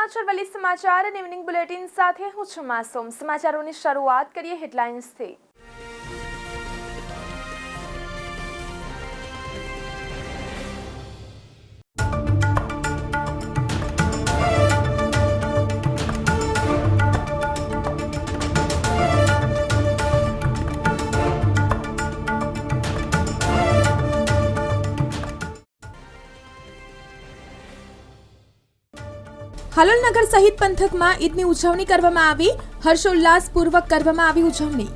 નમસ્કાર અરવલ્લી સમાચાર અને ઇવનિંગ બુલેટિન સાથે હું છું માસૂમ। સમાચારોની શરૂઆત કરીએ હેડલાઇન્સથી। હાલોલ નગર સહિત પંથકમાં ઈદની ઉજવણી કરવામાં આવી। હર્ષોલ્લાસપૂર્વક કરવામાં આવી ઉજવણી।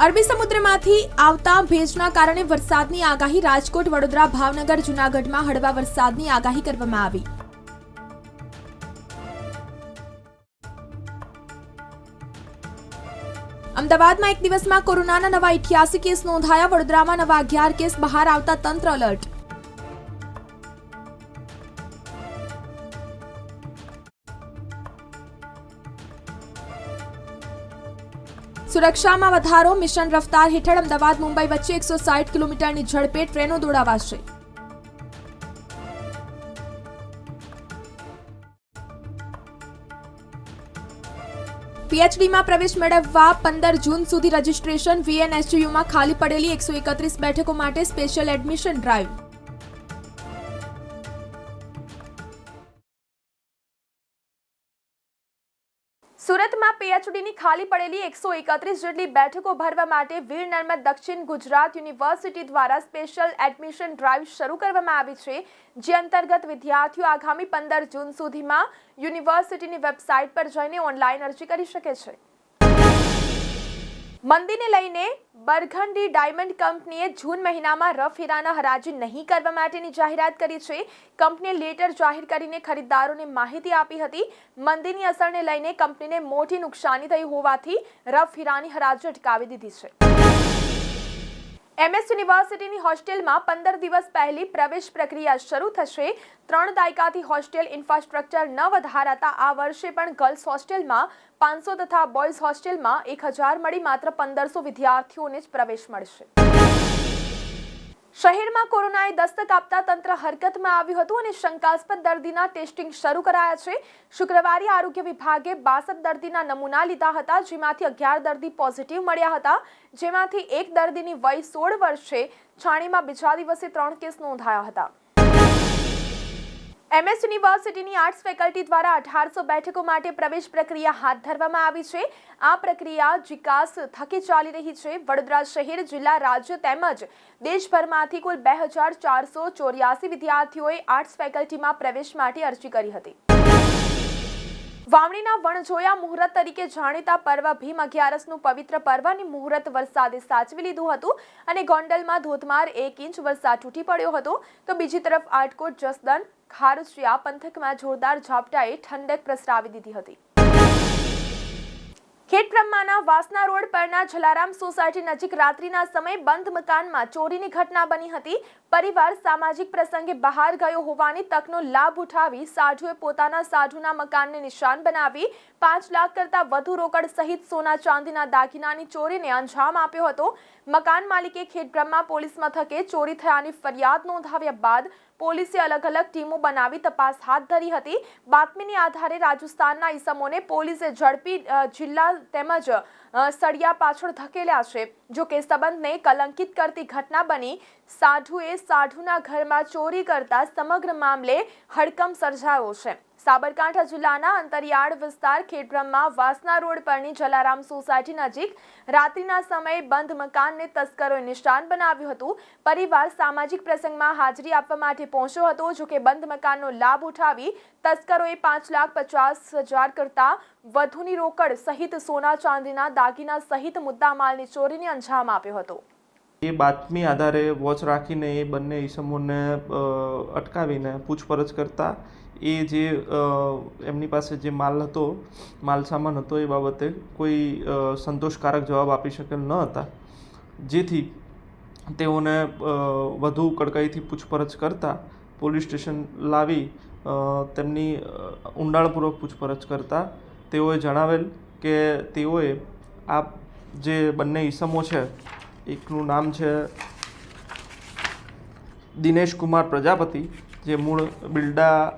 અરબી સમુદ્રમાંથી આવતા ભેજના કારણે વરસાદની આગાહી। રાજકોટ, વડોદરા, ભાવનગર, જૂનાગઢમાં હળવા વરસાદની આગાહી કરવામાં આવી। અમદાવાદમાં એક દિવસમાં કોરોનાના નવા 88 કેસ નોંધાયા। વડોદરામાં નવા 11 કેસ બહાર આવતા તંત્ર એલર્ટ। સુરક્ષામાં વધારો। મિશન રફતાર હેઠળ અમદાવાદ મુંબઈ વચ્ચે 160 કિલોમીટરની ઝડપે ટ્રેનો દોડાવાશે। પીએચડીમાં પ્રવેશ મેળવવા 15 જૂન સુધી રજીસ્ટ્રેશન। વીએનએસજીયુમાં ખાલી પડેલી 131 બેઠકો માટે સ્પેશિયલ એડમિશન ડ્રાઈવ। સુરતમાં પીએચડીની ખાલી પડેલી 131 જેટલી બેઠકો ભરવા માટે વીર નર્મદ દક્ષિણ ગુજરાત યુનિવર્સિટી દ્વારા સ્પેશિયલ એડમિશન ડ્રાઈવ શરૂ કરવામાં આવી છે, જે અંતર્ગત વિદ્યાર્થીઓ આગામી 15 જૂન સુધીમાં યુનિવર્સિટીની વેબસાઇટ પર જઈને ઓનલાઈન અરજી કરી શકે છે। મંદીને લઈને બરગંડી ડાયમંડ કંપનીએ જૂન મહિનામાં રફ હીરાના હરાજી નહીં કરવા માટેની જાહેરાત કરી છે। કંપનીએ લેટર જાહેર કરીને ખરીદદારોને માહિતી આપી હતી। મંદીની અસરને લઈને કંપનીને મોટી નુકસાની થઈ હોવાથી રફ હીરાની હરાજી અટકાવી દીધી છે। એમએસ યુનિવર્સિટીની હોસ્ટેલમાં 15 દિવસ પહેલી પ્રવેશ પ્રક્રિયા શરૂ થશે। 3 દાયકાથી હોસ્ટેલ ઇન્ફ્રાસ્ટ્રક્ચર ન વધારાતા આ વર્ષે પણ ગર્લ્સ હોસ્ટેલમાં 500 તથા બોયઝ હોસ્ટેલમાં 1000 મળી માત્ર 1500 વિદ્યાર્થીઓને જ પ્રવેશ મળશે। શહેરમાં કોરોનાએ દસ્તક આપતા તંત્ર હરકતમાં આવ્યું હતું અને શંકાસ્પદ દર્દીના ટેસ્ટિંગ શરૂ કરાયા છે। શુક્રવારે આરોગ્ય વિભાગે 62 દર્દીના નમૂના લીધા હતા, જેમાંથી 11 દર્દી પોઝિટિવ મળ્યા હતા, જેમાંથી એક દર્દીની વય 16 વર્ષ છે। છાણીમાં બીજા દિવસે 3 કેસ નોંધાયા હતા। એમએસ યુનિવર્સિટીની આર્ટ્સ ફેકલ્ટી દ્વારા 1800 બેઠકો માટે પ્રવેશ પ્રક્રિયા હાથ ધરવામાં આવી છે। આ પ્રક્રિયા જીકાસ થકી ચાલી રહી છે। વડોદરા શહેર, જિલ્લા, રાજ્ય તેમજ દેશભરમાંથી કુલ 2484 વિદ્યાર્થીઓએ આર્ટ્સ ફેકલ્ટીમાં પ્રવેશ માટે અરજી કરી હતી। વાવણીના વણજોયા મુહૂર્ત તરીકે જાણીતા પર્વ ભીમ અગિયારસનું પવિત્ર પર્વની મુહૂર્ત વરસાદે સાચવી લીધું હતું અને ગોંડલમાં ધોધમાર 1 ઇંચ વરસાદ તૂટી પડ્યો હતો, તો બીજી તરફ આટકોટ, જસદણ, ખારચિયા પંથકમાં જોરદાર ઝાપટાએ ઠંડક પ્રસરાવી દીધી હતી। ખેડબ્રહ્માના વાસના રોડ પરના જલારામ સોસાયટી નજીક રાત્રિના સમયે બંધ મકાનમાં ચોરીની ઘટના બની હતી। પરિવાર સામાજિક પ્રસંગે બહાર ગયો હોવાની તકનો લાભ ઉઠાવી સાધુએ પોતાના સાધુના મકાનને નિશાન બનાવી 5 લાખ કરતાં વધુ રોકડ સહિત સોના ચાંદીના દાગીનાની ચોરીને અંજામ આપ્યો હતો। મકાન માલિકે ખેડબ્રહ્મા પોલીસ મથકે ચોરી થયાની ફરિયાદ નોંધાવ્યા બાદ પોલીસે અલગ અલગ ટીમો બનાવી તપાસ હાથ ધરી હતી। બાતમીની આધારે રાજસ્થાનના ઈસમોને પોલીસે ઝડપી જિલ્લા તેમજ સળિયા પાછળ ધકેલ્યા છે। જો કે સંબંધને કલંકિત કરતી ઘટના બની। સાધુએ સાધુના ઘરમાં ચોરી કરતા સમગ્ર મામલે હડકંપ સર્જાયો છે। સાબરકાંઠા જિલ્લાના અંતરિયાળ વિસ્તાર ખેડબ્રહ્મા વાસના રોડ પરની જલારામ સોસાયટી નજીક રાત્રિના સમયે બંધ મકાનને તસ્કરોએ નિશાન બનાવ્યું હતું। પરિવાર સામાજિક પ્રસંગમાં હાજરી આપવા માટે પહોંચ્યો હતો, જો કે બંધ મકાનનો લાભ ઉઠાવી તસ્કરોએ 5,50,000 કરતાં વધુની રોકડ સહિત સોના ચાંદીના દાગીના સહિત મુદ્દામાલની ચોરીને અંજામ આપ્યો હતો। એ બાતમી આધારે વોચ રાખીને એ બંને ઈસમોને અટકાવીને પૂછપરછ કરતા એ જે એમની પાસે જે માલ સામાન હતો એ બાબતે કોઈ સંતોષકારક જવાબ આપી શકેલ ન હતા, જેથી તેઓને વધુ કડકાઈથી પૂછપરછ કરતા પોલીસ સ્ટેશન લાવી તેમની ઊંડાણપૂર્વક પૂછપરછ કરતા તેઓએ જણાવેલ કે તેઓએ આ જે બંને ઈસમો છે, એકનું નામ છે દિનેશ કુમાર પ્રજાપતિ જે મૂળ બિલ્ડા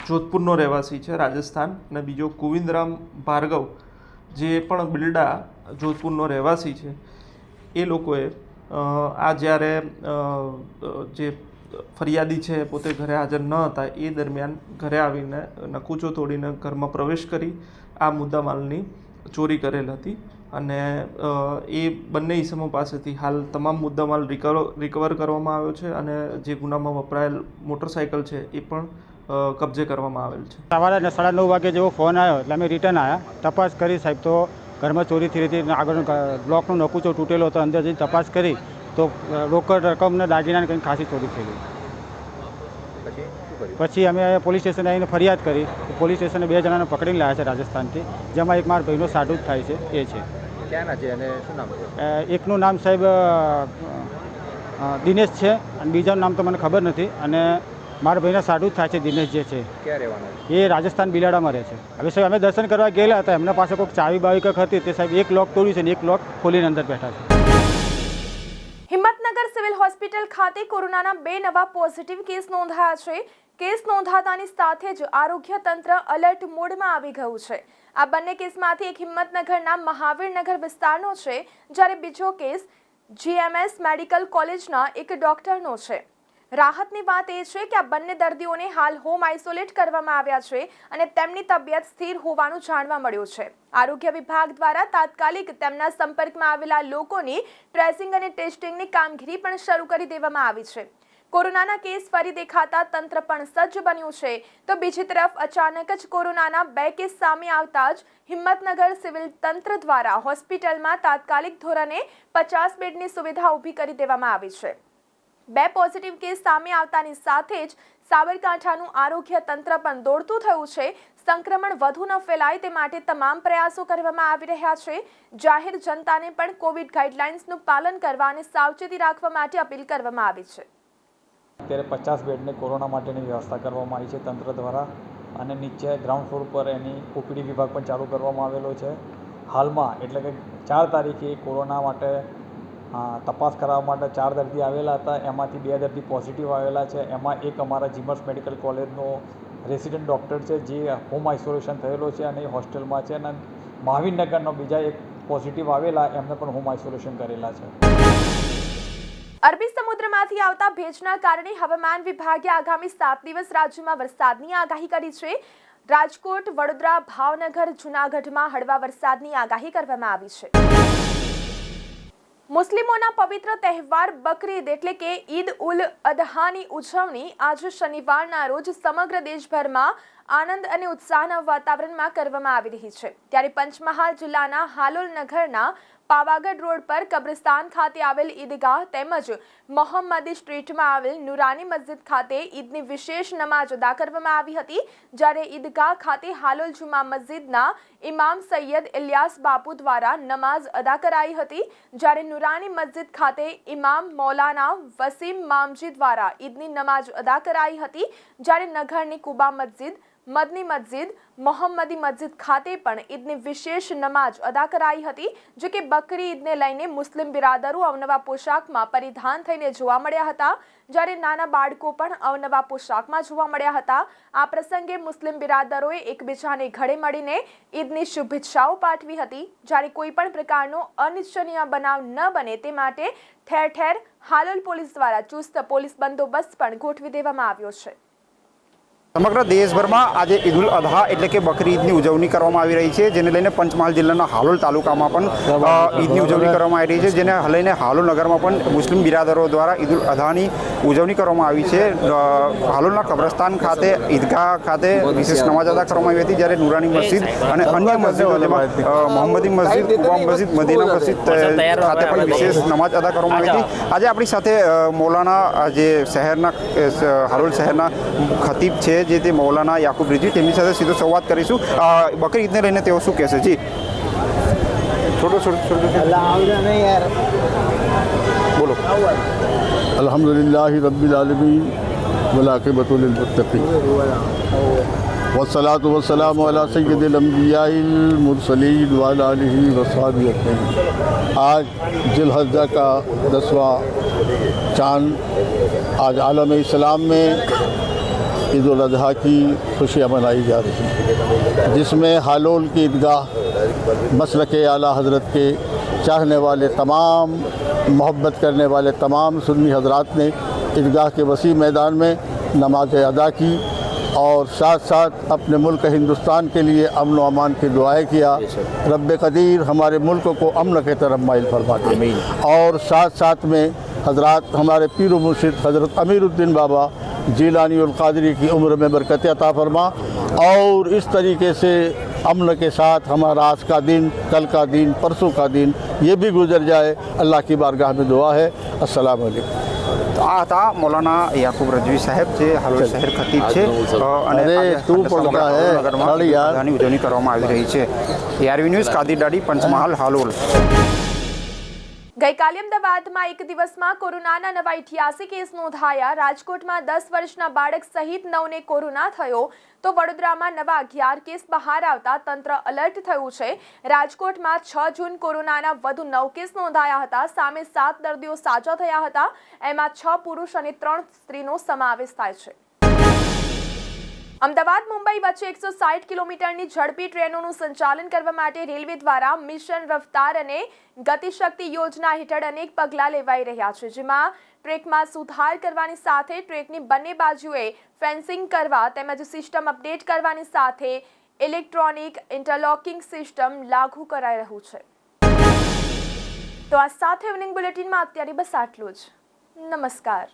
જોધપુરનો રહેવાસી છે રાજસ્થાન, અને બીજો ગોવિંદરામ ભાર્ગવ જે પણ બિલ્ડા જોધપુરનો રહેવાસી છે. એ લોકોએ આ જ્યારે જે ફરિયાદી છે પોતે ઘરે હાજર ન હતા એ દરમિયાન ઘરે આવીને નકુચો તોડીને ઘરમાં પ્રવેશ કરી આ મુદ્દામાલની ચોરી કરેલ હતી. અને એ બંને ઇસમો પાસેથી હાલ તમામ મુદ્દામાલ રિકવર કરવામાં આવ્યો છે, અને જે ગુનામાં વપરાયેલ મોટરસાઇકલ છે એ પણ કબજે કરવામાં આવેલ છે. સવારે 9:30 વાગે જેવો ફોન આવ્યો એટલે અમે રિટર્ન આવ્યા. તપાસ કરી સાહેબ તો ઘરમાં ચોરી થઈ હતી. આગળ બ્લોકનો નકુચો તૂટેલો હતો. અંદર જઈને તપાસ કરી તો રોકડ રકમને દાગીનાને કંઈ ખાસી ચોરી થયેલી. પછી અમે પોલીસ સ્ટેશને આવીને ફરિયાદ કરી. પોલીસ સ્ટેશને 2 જણાને પકડીને લાવ્યા છે રાજસ્થાનથી, જેમાં એક મારા ભાઈનો સાડુ જ થાય છે એ છે. ક્યાંના છે અને શું નામ છે? એકનું નામ સાહેબ દિનેશ છે અને બીજાનું નામ તો મને ખબર નથી. અને મારા ભાઈના સાડુ જ થાય છે દિનેશ જે છે. ક્યાં રહેવાનું? એ રાજસ્થાન બિલાડામાં રહે છે. હવે સાહેબ અમે દર્શન કરવા ગયેલા હતા, એમના પાસે કોઈક ચાવી બાવી કંઈક હતી, તે સાહેબ એક લોક તોડ્યું છે અને એક લોક ખોલીને અંદર બેઠા છે. હિંમતનગર સિવિલ હોસ્પિટલ ખાતે કોરોનાના 2 નવા પોઝિટિવ કેસ નોંધાયા છે. કેસ નોંધાતાની સાથે જ આરોગ્ય તંત્ર એલર્ટ મોડમાં આવી ગયું છે. આ બંને કેસમાંથી એક હિંમતનગરના મહાવીરનગર વિસ્તારનો છે, જ્યારે બીજો કેસ જીએમએસ મેડિકલ કોલેજના એક ડોક્ટરનો છે. રાહતની વાત એ છે કે આ બંને દર્દીઓને હાલ હોમ આઇસોલેટ કરવામાં આવ્યા છે અને તેમની તબિયત સ્થિર હોવાનું જાણવા મળ્યું છે. આરોગ્ય વિભાગ દ્વારા તાત્કાલિક તેમના સંપર્કમાં આવેલા લોકોની ટ્રેસિંગ અને ટેસ્ટિંગની કામગીરી પણ શરૂ કરી દેવામાં આવી છે. કોરોનાના કેસ ફરી દેખાતા તંત્ર પણ સજ્જ બન્યું છે. તો બીજી તરફ અચાનક જ કોરોનાના 2 કેસ સામે આવતા જ હિંમતનગર સિવિલ તંત્ર દ્વારા હોસ્પિટલમાં તાત્કાલિક ધોરણે 50 બેડની સુવિધા ઊભી કરી દેવામાં આવી છે. 2 પોઝિટિવ કેસ સામે આવતાની સાથે જ સાબરકાંઠાનું આરોગ્ય તંત્ર પણ દોડતું થયું છે. સંક્રમણ વધુ ન ફેલાય તે માટે તમામ પ્રયાસો કરવામાં આવી રહ્યા છે. જાહેર જનતાને પણ કોવિડ ગાઈડલાઇન્સનું પાલન કરવા અને સાવચેતી રાખવા માટે અપીલ કરવામાં આવી છે. અત્યારે 50 બેડની કોરોના માટેની વ્યવસ્થા કરવામાં આવી છે તંત્ર દ્વારા, અને નીચે ગ્રાઉન્ડ ફ્લોર પર એની ઓપીડી વિભાગ પણ ચાલુ કરવામાં આવેલો છે. હાલમાં એટલે કે 4 તારીખે કોરોના માટે તપાસ કરાવવા માટે 4 દર્દી આવેલા હતા. એમાંથી 2 દર્દી પોઝિટિવ આવેલા છે. એમાં એક અમારા જીમર્સ મેડિકલ કોલેજનો રેસિડેન્ટ ડૉક્ટર છે જે હોમ આઇસોલેશન થયેલો છે અને એ હોસ્ટેલમાં છે. અને મહાવીરનગરનો બીજા એક પોઝિટિવ આવેલા, એમને પણ હોમ આઇસોલેશન કરેલા છે. અરબી સમુદ્રમાંથી આવતા ભેજના કારણે હવામાન વિભાગે આગામી 7 દિવસ રાજ્યમાં વરસાદની આગાહી કરી છે. રાજકોટ, વડોદરા, ભાવનગર, જૂનાગઢમાં હળવા વરસાદની આગાહી કરવામાં આવી છે. મુસ્લિમોના પવિત્ર તહેવાર બકરીદ એટલે કે ઈદ ઉલ અદહાની ઉજવણી આજે શનિવારના રોજ સમગ્ર દેશભરમાં આનંદ અને ઉત્સાહના વાતાવરણમાં કરવામાં આવી રહી છે. ત્યારે પંચમહાલ જિલ્લાના હાલોલ નગરના પાવાગઢ રોડ પર કબ્રસ્તાન ખાતે આવેલ ઈદગાહ તેમજ મોહમ્મદી સ્ટ્રીટમાં આવેલ નુરાની મસ્જિદ ખાતે ઈદની વિશેષ નમાજ અદા કરવામાં આવી હતી. જ્યારે ઈદગાહ ખાતે હાલોલ જુમા મસ્જિદના ઇમામ સૈયદ ઇલિયાસ બાપુ દ્વારા નમાઝ અદા કરાઈ હતી. જ્યારે નુરાની મસ્જિદ ખાતે ઇમામ મૌલાના વસીમ મામજી દ્વારા ઈદની નમાજ અદા કરાઈ હતી. જ્યારે નગરની કુબા મસ્જિદ, મદની મસ્જિદ, મોહમ્મદી મસ્જિદ ખાતે પણ ઈદની વિશેષ નમાજ અદા કરાઈ હતી. જો કે બકરી ઈદને લઈને મુસ્લિમ બિરાદરો અવનવા પોશાકમાં પરિધાન થઈને જોવા મળ્યા હતા. જ્યારે નાના બાળકો પણ અવનવા પોશાકમાં જોવા મળ્યા હતા. આ પ્રસંગે મુસ્લિમ બિરાદરોએ એકબીજાને ગળે મળીને ઈદની શુભેચ્છાઓ પાઠવી હતી. જ્યારે કોઈ પણ પ્રકારનો અનિચ્છનીય બનાવ ન બને તે માટે ઠેર ઠેર હાલોલ પોલીસ દ્વારા ચુસ્ત પોલીસ બંદોબસ્ત પણ ગોઠવી દેવામાં આવ્યો છે. સમગ્ર દેશભરમાં આજે ઈદ ઉલ અદહા એટલે કે બકરી ઈદની ઉજવણી કરવામાં આવી રહી છે, જેને લઈને પંચમહાલ જિલ્લાના હાલોલ તાલુકામાં પણ ઈદની ઉજવણી કરવામાં આવી રહી છે. જેને લઈને હાલોલ નગરમાં પણ મુસ્લિમ બિરાદરો દ્વારા ઈદ ઉલ અદહાની ઉજવણી કરવામાં આવી છે. હાલોલના કબ્રસ્તાન ખાતે ઈદગાહ ખાતે વિશેષ નમાજ અદા કરવામાં આવી હતી. જ્યારે નુરાની મસ્જિદ અને અન્ય મસ્જિદો જેમાં મોહમ્મદી મસ્જિદ, કુબા મસ્જિદ, મદીના મસ્જિદ ખાતે પણ વિશેષ નમાજ અદા કરવામાં આવી હતી. આજે આપણી સાથે મૌલાના જે શહેરના હાલોલ શહેરના ખતીબ છે જે તે મૌલાના યાકુબ રિઝવી, તેમની સાથે સીધો સંવાદ કરીશું. બકરી ઈદને લઈને તેઓ શું કહેશે? જી છોટો બોલો. અલ્હમ્દુલિલ્લાહ રબ્બિલ આલમીન વલ આકિબતુ લિલ મુત્તકીન વસ્સલાતુ વસ્સલામુ અલા સય્યદિલ અંબિયાઇલ મુરસલીન વ અલા આલિહિ વ સહબિhi અજમઈન. आज जिलहज्जा का 10वां चांद आज आलम इस्लाम में ईद उल अजहा की खुशियाँ मनाई जा रही हैं, जिसमें हालोल की ईदगाह मसलक आला हज़रत के चाहने वाले तमाम, मोहब्बत करने वाले तमाम सुन्नी हजरात ने ईदगाह के वसी मैदान में नमाज अदा की और साथ साथ अपने मुल्क हिंदुस्तान के लिए अमन व अमान की दुआएं किया। रब कदीर हमारे मुल्क को अमन के तरफ माइल फरमा दे और साथ साथ में हजरात हमारे पीर व मुर्शिद हज़रत अमीरुद्दीन बाबा जीलानी उल क़ादरी की उम्र में बरकत अता फरमा और इस तरीके से अमन के साथ हमारा आज का दिन, कल का दिन, परसों का दिन ये भी गुजर जाए। अल्लाह की बारगाह में दुआ है। अस्सलाम वालेकुम। તો આ હતા મૌલાના યાકુબ રજવી સાહેબ જે હાલોલ શહેર ખતીબ છે અને તું પડતા હે ખાલી યાર નગરની ઉજવણી કરવામાં આવી રહી છે। ARV ન્યૂઝ કાદીરડાડી પંચમહાલ હાલોલ। ગઈકાલે અમદાવાદમાં એક દિવસમાં કોરોનાના નવા 88 કેસ નોંધાયા। રાજકોટમાં 10 વર્ષના બાળક સહિત 9ને કોરોના થયો તો વડોદરામાં નવા 11 કેસ બહાર આવતા તંત્ર એલર્ટ થયું છે। રાજકોટમાં 6 જૂન કોરોનાના વધુ 9 કેસ નોંધાયા હતા। સામે 7 દર્દીઓ સાજા થયા હતા। એમાં 6 પુરુષ અને 3 સ્ત્રીનો સમાવેશ થાય છે। અમદાવાદ મુંબઈ વચ્ચે 160 કિલોમીટરની ઝડપી ટ્રેનોનું સંચાલન કરવા માટે રેલવે દ્વારા મિશન રફતાર અને ગતિશક્તિ યોજના હેઠળ અનેક પગલાં લેવાઈ રહ્યા છે, જેમાં ટ્રેકમાં સુધાર કરવાની સાથે ટ્રેકની બંને બાજુએ ફેન્સિંગ કરવા તેમજ સિસ્ટમ અપડેટ કરવાની સાથે ઇલેક્ટ્રોનિક ઇન્ટરલોકિંગ સિસ્ટમ લાગુ કરાઈ રહ્યું છે। તો આ સાથે ઇવનિંગ બુલેટિનમાં અત્યારે બસ આટલું જ। નમસ્કાર।